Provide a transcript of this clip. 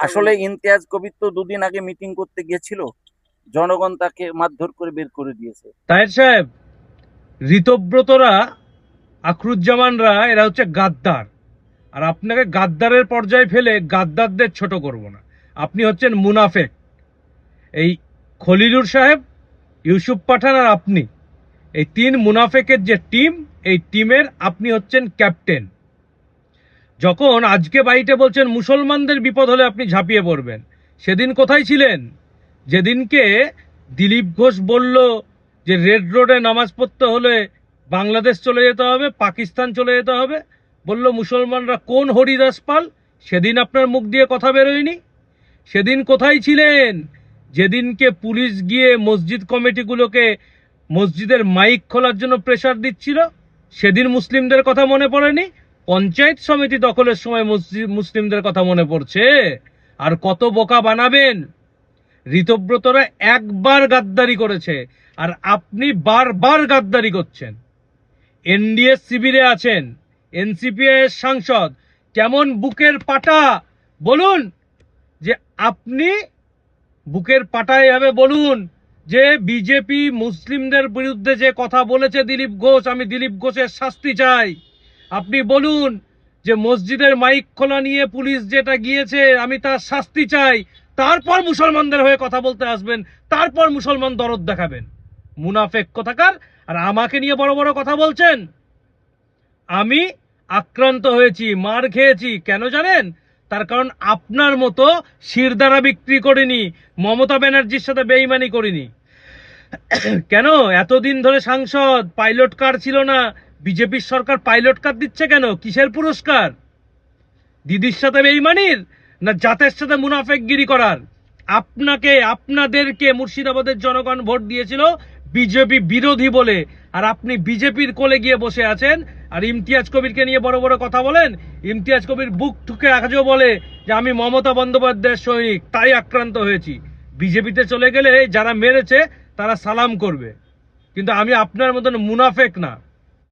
আসলে ইমতিয়াজ কবির তো দুদিন আগে মিটিং করতে গিয়েছিল, জনগণ তাকে মারধর করে বের করে দিয়েছে। তাহের সাহেব, ঋতব্রতরা, আখরুজ্জামানরা এরা হচ্ছে গাদ্দার। আর আপনাকে গাদ্দারের পর্যায়ে ফেলে গাদ্দারদের ছোট করব না। আপনি হচ্ছেন মুনাফেক। এই খলিলুর সাহেব, ইউসুফ পাঠান আর আপনি, এই তিন মুনাফেকের যে টিম, এই টিমের আপনি হচ্ছেন ক্যাপ্টেন। যখন আজকে বাড়িতে বলছেন মুসলমানদের বিপদ হলে আপনি ঝাঁপিয়ে পড়বেন, সেদিন কোথায় ছিলেন? যেদিনকে দিলীপ ঘোষ বলল যে রেড রোডে নামাজ পড়তে হলে বাংলাদেশ চলে যেতে হবে, পাকিস্তান চলে যেতে হবে, বলল মুসলমানরা কোন হরিদাস পাল, সেদিন আপনার মুখ দিয়ে কথা বেরোয়নি। সেদিন কোথায় ছিলেন? যেদিনকে পুলিশ গিয়ে মসজিদ কমিটিগুলোকে মসজিদের মাইক খোলার জন্য প্রেসার দিচ্ছিল, সেদিন মুসলিমদের কথা মনে পড়েনি? পঞ্চায়েত সমিতি দখলের সময় মুসলিমদের কথা মনে পড়ছে? আর কত বোকা বানাবেন? ঋতব্রতরা একবার গাদ্দারি করেছে, আর আপনি বারবার গাদ্দারি করছেন। এনডিএ শিবিরে আছেন, এনসিপি এর সাংসদ, কেমন বুকের পাটা বলুন যে আপনি বুকের পাটায় এভাবে বলুন যে বিজেপি মুসলিমদের বিরুদ্ধে যে কথা বলেছে দিলীপ ঘোষ, আমি দিলীপ ঘোষের শাস্তি চাই। আপনি বলুন যে মসজিদের মাইক খোলা নিয়ে পুলিশ যেটা গিয়েছে, আমি তার শাস্তি চাই। তারপর মুসলমানদের হয়ে কথা বলতে আসবেন, তারপর মুসলমান দরদ দেখাবেন। মুনাফেক কোথাকার! আর আমাকে নিয়ে বড় বড় কথা বলছেন। আমি আক্রান্ত হয়েছি, মার খেয়েছি, কেন জানেন? তার কারণ আপনার মতো শিরদাঁড়া বিক্রি করিনি, মমতা ব্যানার্জির সাথে বেইমানি করিনি। কেন এতদিন ধরে সাংসদ, পাইলট কার ছিল না? বিজেপির সরকার পাইলট কার দিচ্ছে কেন? কিসের পুরস্কার? দিদির সাথে বেইমানির, না জাতের সাথে মুনাফেকগিরি করার? আপনাকে, আপনাদেরকে মুর্শিদাবাদের জনগণ ভোট দিয়েছিল বিজেপি বিরোধী বলে, আর আপনি বিজেপির কোলে গিয়ে বসে আছেন। আর ইমতিয়াজ কবিরকে নিয়ে বড় বড় কথা বলেন। ইমতিয়াজ কবির বুক ঠুকে আজও বলে যে আমি মমতা বন্দ্যোপাধ্যায়ের সৈনিক, তাই আক্রান্ত হয়েছি। বিজেপিতে চলে গেলে যারা মেরেছে তারা সালাম করবে, কিন্তু আমি আপনার মতন মুনাফেক না।